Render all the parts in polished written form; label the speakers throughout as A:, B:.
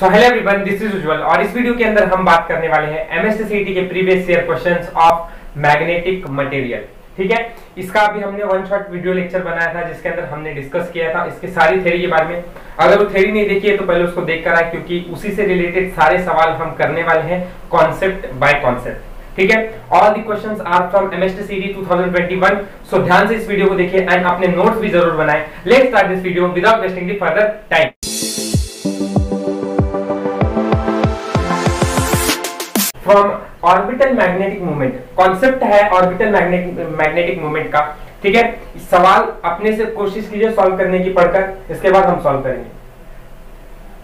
A: So hello everyone, this is Ujjwal और इस video के अंदर हम बात करने वाले हैं एमएसटी सीईटी के previous year questions of magnetic material. ठीक है, इसका अभी हमने वन शॉट वीडियो लेक्चर बनाया था जिसके अंदर हमने डिस्कस किया था इसके सारी थ्योरी के बारे में। अगर वो थ्योरी नहीं देखी है तो पहले उसको देख कर आए, क्योंकि उसी से रिलेटेड सारे सवाल हम करने वाले हैं कॉन्सेप्ट बाय कॉन्सेप्ट। ठीक है, all the questions are from MST CET 2021। So ध्यान से इस वीडियो को देखिए एंड अपने नोट्स भी जरूर बनाएं। Let's start this video without wasting the further time. From orbital magnetic movement, concept है ऑर्बिटल मैग्नेटिक मूवमेंट का। ठीक है, सवाल अपने से कोशिश कीजिए सॉल्व करने की पढ़कर, इसके बाद हम सॉल्व करेंगे।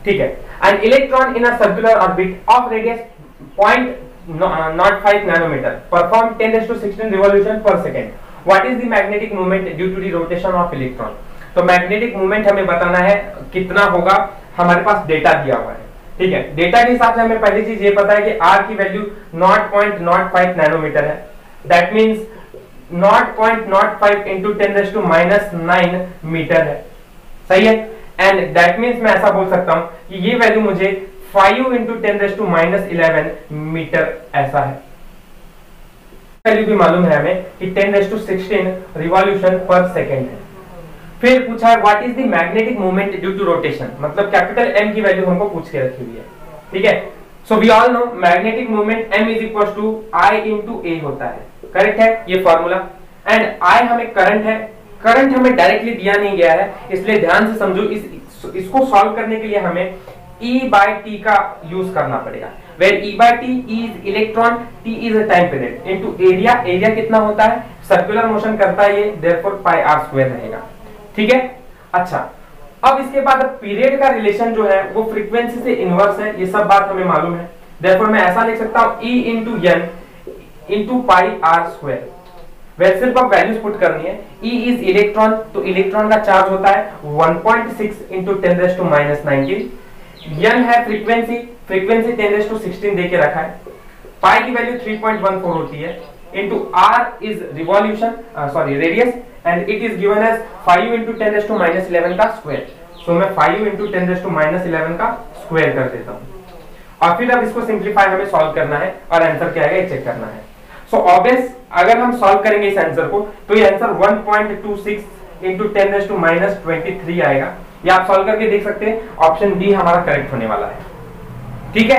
A: ठीक है, an electron in a circular orbit of radius 0.05 nanometre perform 10⁻16 revolution per second. What is the magnetic movement due to the rotation of electron. तो मैग्नेटिक मूवमेंट हमें बताना है कितना होगा, हमारे पास डेटा दिया हुआ है। ठीक है, डेटा के हिसाब से हमें पहली चीज ये पता है कि r की वैल्यू 0.05 नैनोमीटर है। दैट मींस 0.05 into 10⁻⁹ मीटर है। सही है, एंड दैट मींस मैं ऐसा बोल सकता हूं कि ये वैल्यू मुझे 5 into 10⁻11 मीटर ऐसा है। वैल्यू भी मालूम है हमें कि 10⁻16 रिवॉल्यूशन पर सेकेंड है। फिर पूछा है what is the magnetic movement due to rotation, मतलब कैपिटल M की वैल्यू हमको पूछ के रखी हुई है। ठीक है, so we all know magnetic movement M is equal to I into A होता है। करेक्ट है ये फॉर्मूला। एंड I हमें करंट है, करंट हमें डायरेक्टली दिया नहीं गया है, इसलिए ध्यान से समझो। इसको सॉल्व करने के लिए हमें E/T का यूज करना पड़ेगा। Where E/T is electron, T is a time period into area. Area कितना होता है, सर्कुलर मोशन करता है ये, देयरफॉर πr² रहेगा। ठीक है, अच्छा अब इसके बाद पीरियड का रिलेशन जो है वो फ्रीक्वेंसी से इनवर्स है, ये सब बात हमें मालूम है। देयरफॉर मैं ऐसा लिख सकता हूं E into n into πr²। वैसे सिर्फ अब वैल्यूज पुट करनी है। E इज इलेक्ट्रॉन, तो इलेक्ट्रॉन का चार्ज होता है 1.6 इंटू 10⁻19। n है फ्रीक्वेंसी, फ्रीक्वेंसी 10⁻16 दे के रखा है। पाई की वैल्यू 3.14 होती है into r is revolution radius and it is given as 5 into 10⁻11 का स्क्वायर। सो मैं 5 into 10⁻11 का स्क्वायर कर देता हूं और फिर अब इसको सिंपलीफाई हमें सॉल्व करना है और आंसर क्या आएगा ये चेक करना है। सो ऑब्वियस अगर हम सॉल्व करेंगे इस आंसर को तो ये आंसर 1.26 into 10⁻23 आएगा। ये आप सॉल्व करके देख सकते हैं, ऑप्शन डी हमारा करेक्ट होने वाला है। ठीक है,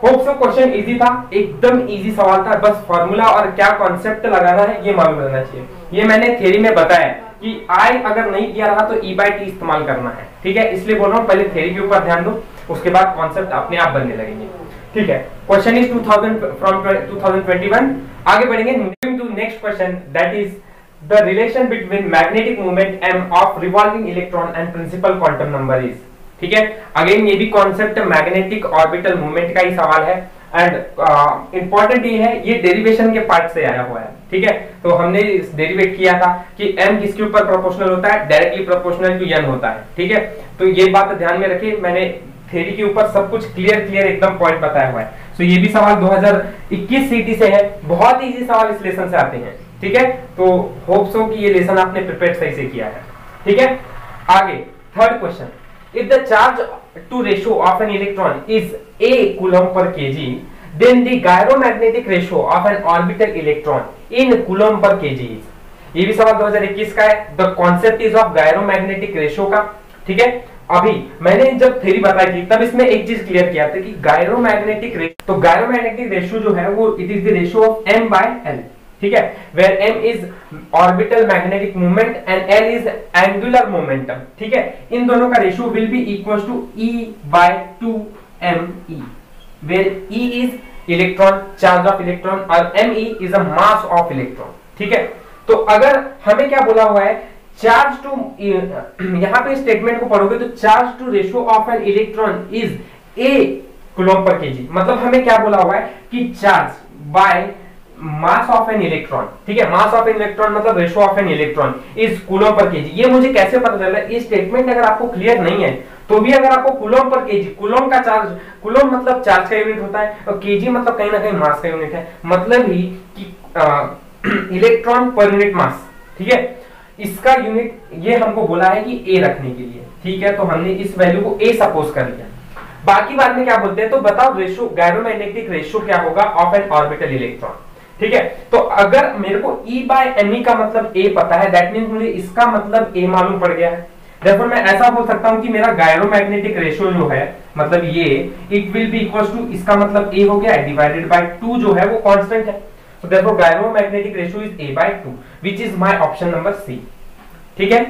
A: होप सो क्वेश्चन इजी था, एकदम इजी सवाल था, बस फॉर्मूला और क्या कॉन्सेप्ट लगाना है ये मालूम रहना चाहिए। ये मैंने थ्योरी में बताया कि I अगर नहीं दिया रहा तो E/T इस्तेमाल करना है। ठीक है, इसलिए बोल रहा हूं पहले थ्योरी के ऊपर ध्यान दो, उसके बाद कॉन्सेप्ट अपने आप बनने लगेंगे। ठीक है, क्वेश्चन इज 2021। आगे बढ़ेंगे, moving to next question, that is the relation between magnetic movement m of revolving electron and principal quantum number is. ठीक है, अगेन ये भी कॉन्सेप्ट मैग्नेटिक ऑर्बिटल मूवमेंट का ही सवाल है एंड इंपॉर्टेंट ये है, ये डेरिवेशन के पार्ट से आया हुआ है। ठीक है, तो हमने डेरिवेट किया था कि m किसके ऊपर प्रोपोर्शनल होता है, डायरेक्टली प्रोपोर्शनल टू n होता है। ठीक है, तो ये बात ध्यान में रखिए, मैंने थ्योरी के ऊपर सब कुछ क्लियर एकदम पॉइंट बताया हुआ है। सो ये भी सवाल 2021 सीटी से है, बहुत इजी सवाल इस लेसन से आते हैं। ठीक है, तो होप सो कि ये लेसन आपने प्रिपेयर सही से किया है। ठीक है, आगे third question, if the charge to ratio of an electron is a coulomb per kg, then the gyromagnetic ratio of an orbital electron in coulomb per kg is। ये भी सवाल 2021 का है। the concept is of gyromagnetic ratio का। ठीक है, अभी मैंने जब थ्योरी बताई थी तब इसमें एक चीज क्लियर किया था कि गायरोमैग्नेटिक रेशियो, तो गायरोमैग्नेटिक रेशियो जो है वो it is the ratio of m/l। ठीक है, where m is orbital magnetic moment and l is angular momentum। ठीक है, इन दोनों का ratio will be equals to E/2me, where E is electron, charge of electron, और me is a mass of electron। ठीक है, तो अगर हमें क्या बोला हुआ है, चार्ज टू, यहाँ पे स्टेटमेंट को पढ़ोगे तो charge to ratio of an electron is a coulomb per kg, मतलब हमें क्या बोला हुआ है कि charge by mass of an electron. ठीक है, मास ऑफ एन इलेक्ट्रॉन मतलब ratio of an electron is coulomb per kg. ये मुझे कैसे पता चला, ये स्टेटमेंट अगर आपको क्लियर नहीं है तो भी अगर आपको कूलम्ब पर केजी, कूलम्ब का चार्ज, कूलम्ब मतलब चार्ज का यूनिट होता है और केजी मतलब कहीं ना कहीं मास का यूनिट है, मतलब ही कि इलेक्ट्रॉन पर यूनिट मास। ठीक है, इसका यूनिट ये हमको बोला है कि A रखने के लिए। ठीक है, तो हमने इस वैल्यू को A सपोज कर लिया। बाकी बाद में क्या बोलते हैं, तो बताओ रेशियो, गायरोमैग्नेटिक रेशियो क्या होगा ऑफ एन ऑर्बिटल इलेक्ट्रॉन। ठीक है, तो अगर मेरे को E/me का मतलब A पता है, दैट मींस मुझे इसका मतलब A मालूम पड़ गया है। Therefore मैं ऐसा बोल सकता हूं कि मेरा गायरोमैग्नेटिक रेशियो जो है, मतलब ये it will be equal to, इसका मतलब A हो गया डिवाइडेड बाय 2 जो है वो कांस्टेंट है। So therefore gyromagnetic ratio is A/2 which is my option number C। ठीक है,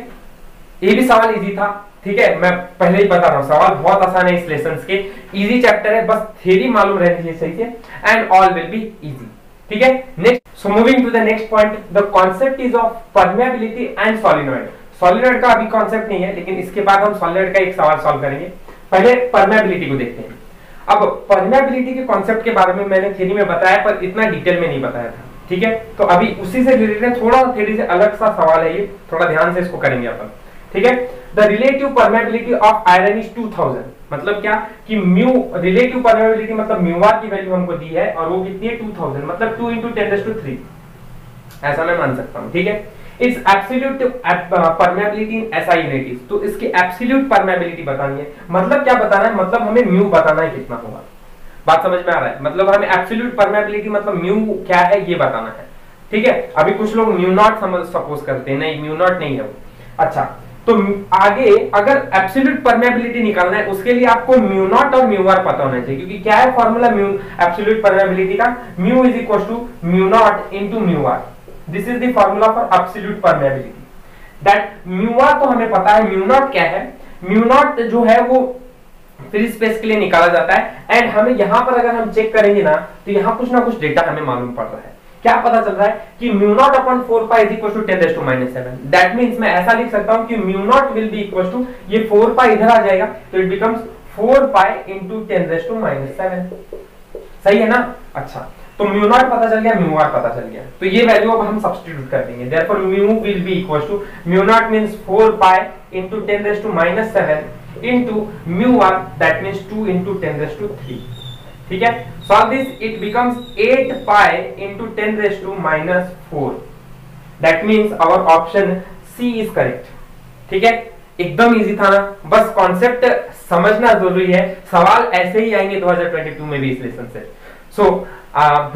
A: ये भी सवाल इजी था। ठीक है, मैं पहले ही बता रहा हूं सवाल बहुत आसान है इस लेसन के, इजी चैप्टर है, बस थ्योरी मालूम रहनी चाहिए सही से and all will be easy. ठीक है, next, so moving to the next point, the concept is of permeability and solenoid. Solenoid का अभी कांसेप्ट नहीं है, लेकिन इसके बाद हम सॉलिनॉइड का एक सवाल सॉल्व करेंगे। पहले परमेबिलिटी को देखते हैं। अब परमेबिलिटी के कांसेप्ट के बारे में मैंने थ्योरी में बताया, पर इतना डिटेल में नहीं बताया था। ठीक है, तो अभी उसी से रिलेटेड थोड़ा थ्योरी से अलग सा सवाल है ये, थोड़ा ध्यान से इसको करेंगे अपन। ठीक है, the relative permeability of iron is 2000, मतलब क्या कि म्यू, रिलेटिव परमेबिलिटी मतलब म्यू आर की वैल्यू हमको दी है और वो कितनी है 2000, मतलब 2 × 10⁻3, ऐसा मैं मान सकता हूं। ठीक है, it's absolute permeability in SI units, तो इसकी एब्सोल्यूट परमेबिलिटी बतानी है। मतलब क्या बताना है, मतलब हमें म्यू बताना है कितना होगा। बात समझ में आ रहा है, मतलब हमें एब्सोल्यूट परमेबिलिटी मतलब म्यू क्या है ये बताना है। ठीक है, अभी कुछ लोग म्यू नॉट सपोज करते हैं, नहीं म्यू नॉट नहीं है वो। अच्छा, तो आगे अगर एब्सोल्यूट परमेबिलिटी निकालना है उसके लिए आपको म्यू नॉट और म्यू आर पता होना चाहिए, क्योंकि क्या है फॉर्मूला म्यू एब्सोल्यूट परमेबिलिटी का, mu is equal to mu naught into mu R. This is the formula for absolute permeability. That mu R तो हमें पता है, म्यू नॉट क्या है, म्यू नॉट जो है वो फ्री स्पेस के लिए निकाला जाता है। एंड हमें यहाँ पर अगर हम चेक करेंगे ना, तो यहाँ कुछ ना कुछ डेटा हमें मालूम पड़ रहा है। क्या पता चल रहा है कि mu naught upon 4π is equal to 10⁻⁷। That means मैं ऐसा लिख सकता हूं कि mu naught will be equal to, ये 4π इधर आ जाएगा तो इट बिकम्स 4π × 10⁻⁷। सही है ना। अच्छा, तो म्यू नॉट पता चल गया, म्यू आर पता चल गया, तो ये वैल्यू अब हम सब्स्टिट्यूट कर देंगे। Therefore mu will be equal to, mu naught means 4π × 10⁻⁷ into mu r, that means 2 × 10⁻3। ठीक है, solve this, it becomes 8π × 10⁻⁴। that means our option C is correct। ठीक है, एकदम इजी था ना, बस कॉन्सेप्ट समझना जरूरी है। सवाल ऐसे ही आएंगे 2022 में भी इस लेसन से। सो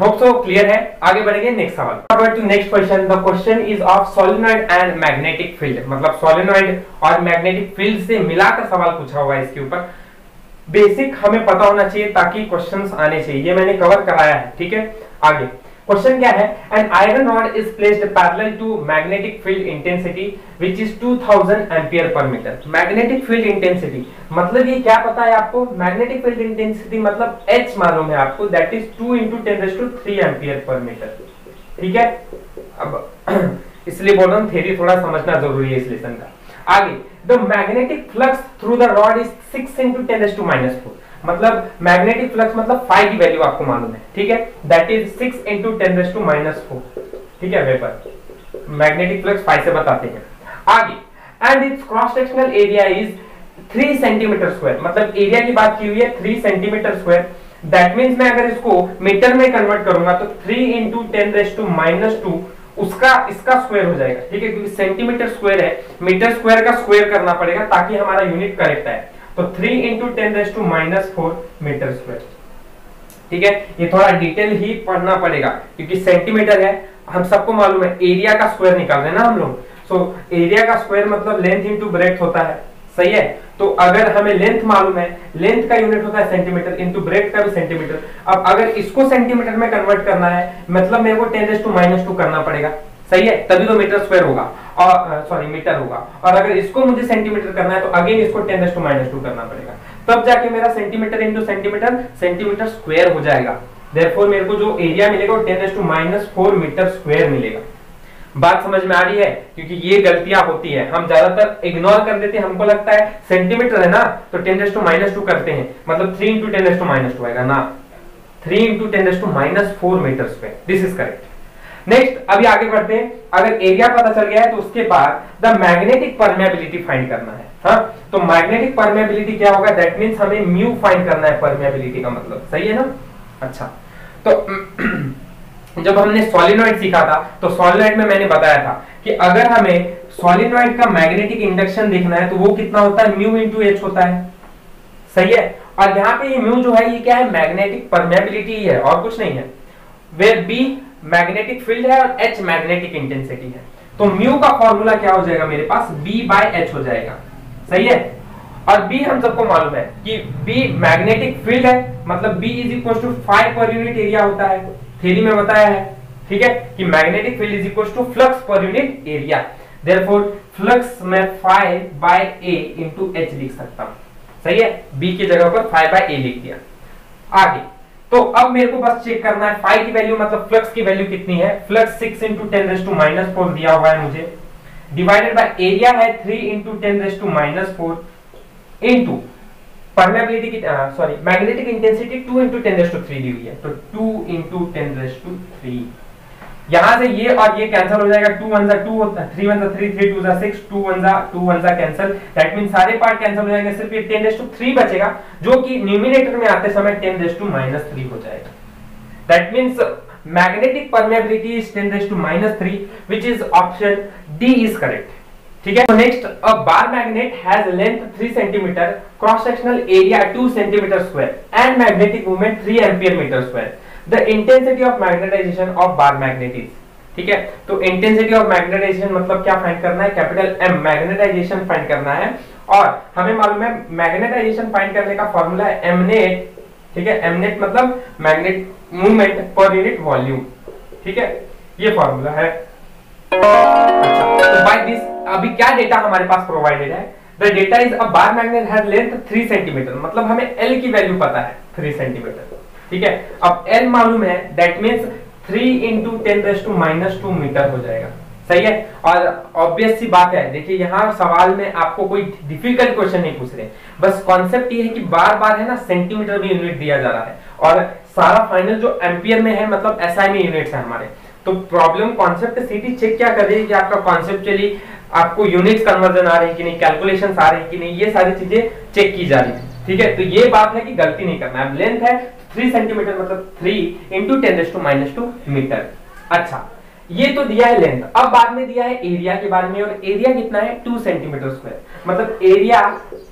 A: होप सो क्लियर है। आगे बढ़ेंगे नेक्स्ट सवाल। Forward to next question. The question is of solenoid and magnetic field, मतलब सॉलिनॉइड और मैग्नेटिक फील्ड से मिलाकर सवाल पूछा हुआ है इसके ऊपर। बेसिक हमें पता होना चाहिए ताकि क्वेश्चंस आने चाहिए, ये मैंने कवर कराया है। ठीक है, आगे क्वेश्चन क्या है, an iron rod is placed parallel to magnetic field intensity which is 2000 ampere per metre. Magnetic field intensity मतलब ये क्या पता है आपको, मैग्नेटिक फील्ड इंटेंसिटी मतलब H मालूम है आपको, that is 2 × 10⁻³ ampere per metre. ठीक है, अब इसलिए बोल रहा हूं थ्योरी थोड़ा समझना जरूरी है इस लेसन का। आगे, the magnetic flux through the rod is 6 × 10⁻⁴, मतलब मैग्नेटिक फ्लक्स मतलब फाई की वैल्यू आपको मालूम है। ठीक है, दैट इज 6 × 10⁻⁴। ठीक है, वेपर मैग्नेटिक फ्लक्स फाई से बताते हैं। आगे, and it's cross sectional area is 3 सेंटीमीटर², मतलब एरिया की बात की हुई है 3 सेंटीमीटर²। दैट मींस मैं अगर इसको मीटर में कन्वर्ट करूंगा तो 3 × 10⁻² उसका इसका स्क्वायर हो जाएगा। ठीक है, क्योंकि सेंटीमीटर स्क्वायर है, मीटर स्क्वायर का स्क्वायर करना पड़ेगा ताकि हमारा यूनिट करेक्ट आए। तो 3 × 10⁻⁴ मीटर स्क्वायर। ठीक है, ये थोड़ा डिटेल ही पढ़ना पड़ेगा क्योंकि सेंटीमीटर है, हम सबको मालूम है एरिया का स्क्वायर निकाल रहे हैं ना हम लोग। सो एरिया का स्क्वायर मतलब लेंथ इंटू ब्रेड्थ होता है। सही है, तो अगर हमें लेंथ मालूम है, लेंथ का यूनिट होता है सेंटीमीटर, इंटू ब्रेड्थ का भी सेंटीमीटर। अब अगर इसको सेंटीमीटर में कन्वर्ट करना है मतलब मेरे को 10⁻² करना पड़ेगा। सही है, तभी तो मीटर स्क्वायर होगा और सॉरी मीटर होगा। और अगर इसको मुझे सेंटीमीटर करना है तो अगेन इसको 10⁻² करना पड़ेगा, तब जाके मेरा centimetre into centimetre centimetre square हो जाएगा। देयरफॉर मेरे को जो एरिया मिलेगा वो 10⁻⁴ मीटर स्क्वायर मिलेगा। बात समझ में आ रही है, क्योंकि ये गलतियां होती है, हम ज्यादातर इग्नोर कर देते हैं। हमको लगता है सेंटीमीटर है ना तो 10⁻² करते हैं, मतलब 3 × 10⁻² आएगा ना, 3 × 10⁻⁴ metre square. This is correct. Next, अभी आगे बढ़ते हैं। अगर एरिया पता चल गया है तो उसके बाद द मैग्नेटिक परमेबिलिटी फाइंड करना है। हाँ, तो मैग्नेटिक परमेबिलिटी क्या होगा, दैट मींस हमें म्यू फाइंड करना है परमेबिलिटी का मतलब। सही है ना। अच्छा, तो जब हमने सॉलिनॉइड सीखा था तो सॉलिनॉइड में मैंने बताया था कि अगर हमें सॉलिनॉइड का मैग्नेटिक इंडक्शन देखना है तो वो कितना होता है, म्यू × H होता है। सही है, और यहाँ पे ये म्यू जो है ये क्या है, मैग्नेटिक परमेबिलिटी है और कुछ नहीं है। वेयर बी मैग्नेटिक फील्ड है और एच मैग्नेटिक इंटेंसिटी है। तो म्यू का फॉर्मूला क्या हो जाएगा मेरे पास, बी बाय एच हो जाएगा, सही है। और बी हम सबको मालूम है कि बी मैग्नेटिक फील्ड है, मतलब B is equal to phi per unit area होता है, थ्योरी में बताया है, ठीक है, कि magnetic field is equal to flux per unit area. Therefore flux में phi by A into H लिख सकता हूं, सही है। बी की जगह पर फाई बाय ए लिख दिया। आगे तो अब मेरे को बस चेक करना है फाई की वैल्यू, मतलब फ्लक्स की वैल्यू कितनी है। फ्लक्स 6 इंटू 10⁻⁻4 दिया हुआ है मुझे, डिवाइडेड बाय एरिया है 3 इंटू 10⁻⁻4 इंटू परमेबिलिटी की सॉरी मैग्नेटिक इंटेंसिटी 2 इंटू 10⁻³ दी हुई है, तो 2 इंटू 10⁻3। यहां से ये और ये कैंसिल हो जाएगा, 2 1 2 होता है, 3 1 3 3 2 6 2 1 कैंसिल, दैट मींस सारे पार्ट कैंसिल हो जाएंगे, सिर्फ ये 10⁻3 बचेगा जो कि न्यूमरेटर में आते समय 10⁻³ हो जाएगा। That means magnetic permeability is 10⁻³ which is option D is correct, ठीक है। Next, a bar magnet has length 3 centimetre, cross sectional area 2 centimetre square and magnetic moment 3 ampere metre square. The intensity of magnetization of bar magnet is, ठीक है। तो intensity of magnetization मतलब क्या find करना है, capital M magnetisation find करना है। और हमें मालूम है मैग्नेटाइजेशन फाइंड करने का फॉर्मूला है एम नेट, ठीक है। एम नेट मतलब magnet movement per unit volume, ठीक है, ये फॉर्मूला है। अच्छा, तो बाय दिस अभी क्या डेटा हमारे पास प्रोवाइडेड है, the data is a bar magnet has length 3 centimetre, मतलब हमें एल की वैल्यू पता है 3 सेंटीमीटर, ठीक है। अब एल मालूम है, दैट मींस 3 इंटू 10⁻² मीटर हो जाएगा, सही है। और ऑब्वियस सी बात है, देखिए यहाँ सवाल में आपको कोई डिफिकल्ट क्वेश्चन नहीं पूछ रहे, बस कॉन्सेप्ट ये है कि बार बार है ना सेंटीमीटर में यूनिट दिया जा रहा है और सारा फाइनल जो एम्पियर में है, मतलब एसआई में यूनिट्स है हमारे। तो प्रॉब्लम कॉन्सेप्ट सीटी चेक क्या कर रही है कि आपका कॉन्सेप्चुअली आपको यूनिट्स कन्वर्जन आ रहे हैं कि नहीं, कैलकुलेशंस आ रहे हैं कि नहीं, ये सारी चीजें चेक की जा रही है, ठीक है। तो ये बात है कि गलती नहीं करना है। लेंथ है 3 सेंटीमीटर, मतलब 3 इंटू 10⁻² मीटर। अच्छा, ये तो दिया है लेंथ। अब बाद में दिया है एरिया के बारे में, और एरिया कितना है 2 सेंटीमीटर स्क्वायर, मतलब एरिया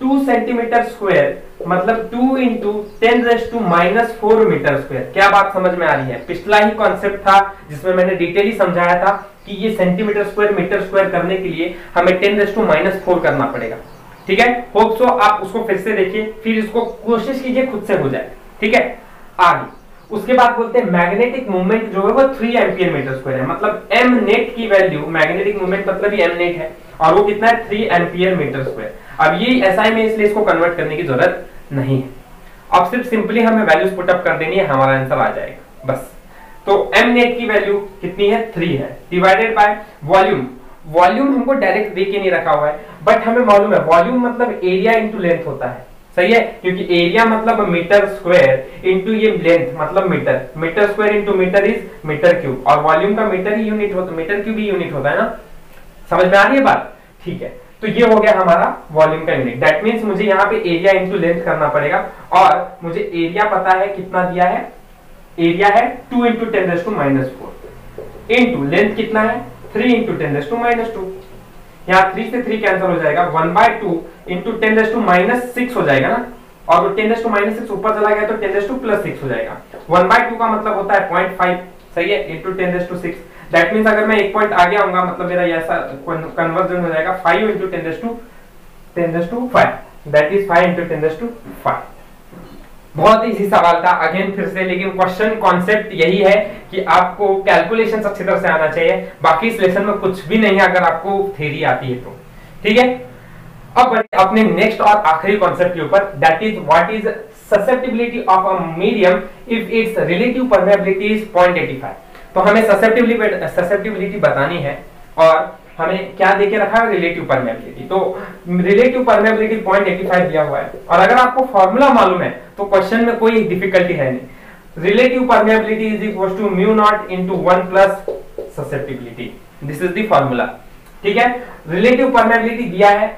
A: 2 सेंटीमीटर स्क्वायर मतलब 2 इंटू 10⁻⁻4 मीटर स्क्वायर। क्या बात समझ में आ रही है। पिछला ही कॉन्सेप्ट था जिसमें मैंने डिटेली समझाया था कि ये सेंटीमीटर स्क्वायर मीटर स्क्वायर करने के लिए हमें 10⁻⁻4 करना पड़ेगा, ठीक है। होप सो आप उसको फिर से देखिए, फिर इसको कोशिश कीजिए खुद से हो जाए, ठीक है। आगे उसके बाद बोलते हैं मैग्नेटिक मूवमेंट जो है वो 3 एम्पीयर मीटर स्क्वायर है, मतलब एम नेट की वैल्यू, मैग्नेटिक मूवमेंट मतलब ही एम नेट है और वो कितना है 3 एम्पीयर मीटर स्क्वायर। अब ये एसआई में, इसलिए इसको कन्वर्ट करने की जरूरत नहीं है। अब सिर्फ सिंपली हमें वैल्यूज पुट अप कर देनी है, हमारा आंसर आ जाएगा बस। तो एम नेट की वैल्यू कितनी है 3 है, डिवाइडेड बाय वॉल्यूम। वॉल्यूम हमको डायरेक्ट दे के नहीं रखा हुआ है, बट हमें मालूम है वॉल्यूम मतलब एरिया इंटू लेंथ होता है, सही है, क्योंकि एरिया मतलब मीटर स्क्वायर इंटू ये लेंथ मतलब metre, metre square into metre is metre cube, और वॉल्यूम का मीटर ही यूनिट होता है, मीटर क्यूब ही यूनिट होता है ना। समझ में आ रही है बात, ठीक है। तो ये हो गया हमारा वॉल्यूम का यूनिट। दैट मींस मुझे यहाँ पे एरिया इंटू लेंथ करना पड़ेगा, और मुझे एरिया पता है कितना दिया है, एरिया है 2 इंटू 10⁻⁴ इंटू लेंथ कितना है 3 इंटू 10⁻²। यहाँ 3 से 3 कैंसिल हो जाएगा, 1/2 इंटू 10⁻⁻6 हो जाएगा ना, और 10⁻⁻6 ऊपर चला गया तो 10⁻+6 हो जाएगा। 1/2 का मतलब होता है 0.5, सही है, इंटू 10⁻6। दैट मींस अगर मैं एक पॉइंट आगे आऊंगा मतलब मेरा ऐसा कन्वर्जन हो जाएगा 5 इंटू 10⁻5, दैट इज 5 इंटू 10⁻5। बहुत इजी सवाल था अगेन फिर से, लेकिन क्वेश्चन कॉन्सेप्ट यही है कि आपको कैलकुलेशंस अच्छी तरह से आना चाहिए, बाकी इस लेसन में कुछ भी नहीं है अगर आपको थ्योरी आती है तो, ठीक है। अब बढ़ते अपने नेक्स्ट और आखिरी कॉन्सेप्ट के ऊपर, that is what is susceptibility of a medium if it's relative permeability is 0.85। तो हमें ससेप्टिबिलिटी बतानी है, और हमें क्या देके रखा है रिलेटिव परमेबिलिटी। तो रिलेटिव परमेबिलिटी 0.85 दिया हुआ है, और अगर आपको फॉर्मूला मालूम है तो क्वेश्चन में कोई डिफिकल्टी है नहीं। Relative permeability is equal to μ0 into 1 plus susceptibility, this is the formula, ठीक है। रिलेटिव परमेबिलिटी दिया है।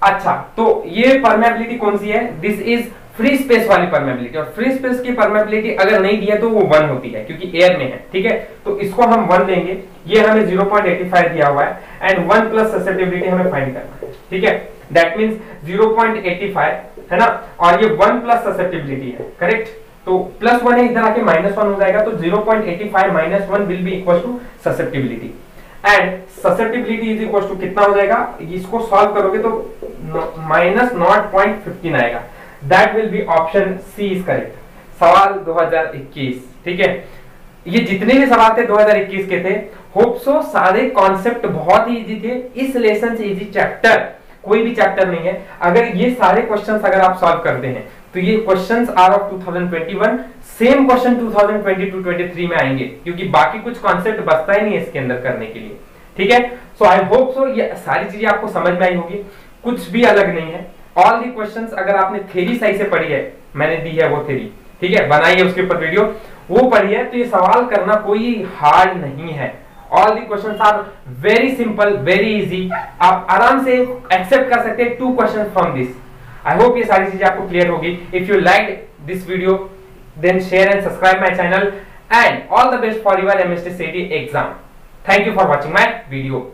A: अच्छा, तो ये परमेबिलिटी कौन सी है, दिस इज फ्री स्पेस वाली परमेबिलिटी, और फ्री स्पेस की परमेबिलिटी अगर नहीं दिया तो वो 1 होती है क्योंकि एयर में है, ठीक है। तो इसको हम 1 लेंगे, ये हमें 0.85 दिया हुआ है, एंड 1 प्लस ससेप्टिबिलिटी हमें फाइंड करना है, ठीक है। दैट मींस 0.85 है ना, और ये 1 प्लस ससेप्टिबिलिटी है, करेक्ट। तो +1 है, इधर आके -1 हो जाएगा, तो 0.85 -1 will be equal to susceptibility, and susceptibility is equal to कितना हो जाएगा, इसको सॉल्व करोगे तो -0.15 आएगा, that will be option C is correct. सवाल 2021, ठीक है। ये जितने भी सवाल थे 2021 के थे, होप सो सारे कॉन्सेप्ट बहुत ही इजी थे, इस लेसन से इजी चैप्टर कोई भी चैप्टर नहीं है। अगर ये सारे क्वेश्चंस अगर आप सॉल्व करते हैं तो ये questions are of 2021, same question 2022-23 में आएंगे, क्योंकि बाकी कुछ कॉन्सेप्ट बचता ही नहीं है इसके अंदर करने के लिए, ठीक है। सो आई होप सो ये सारी चीजें आपको समझ में आई होगी, कुछ भी अलग नहीं है। ऑल दी क्वेश्चंस अगर आपने थ्योरी सही से पढ़ी है, मैंने दी है वो थ्योरी, ठीक है, बनाई है उसके ऊपर वीडियो, वो पढ़ी है, तो ये सवाल करना कोई हार्ड नहीं है। All the questions are very simple, very easy, आप आराम से एक्सेप्ट कर सकते हैं 2 question from this. I hope ये सारी चीजें आपको क्लियर होगी। If you like this video then share and subscribe my channel, and all the best for your MST CET exam. Thank you for watching my video.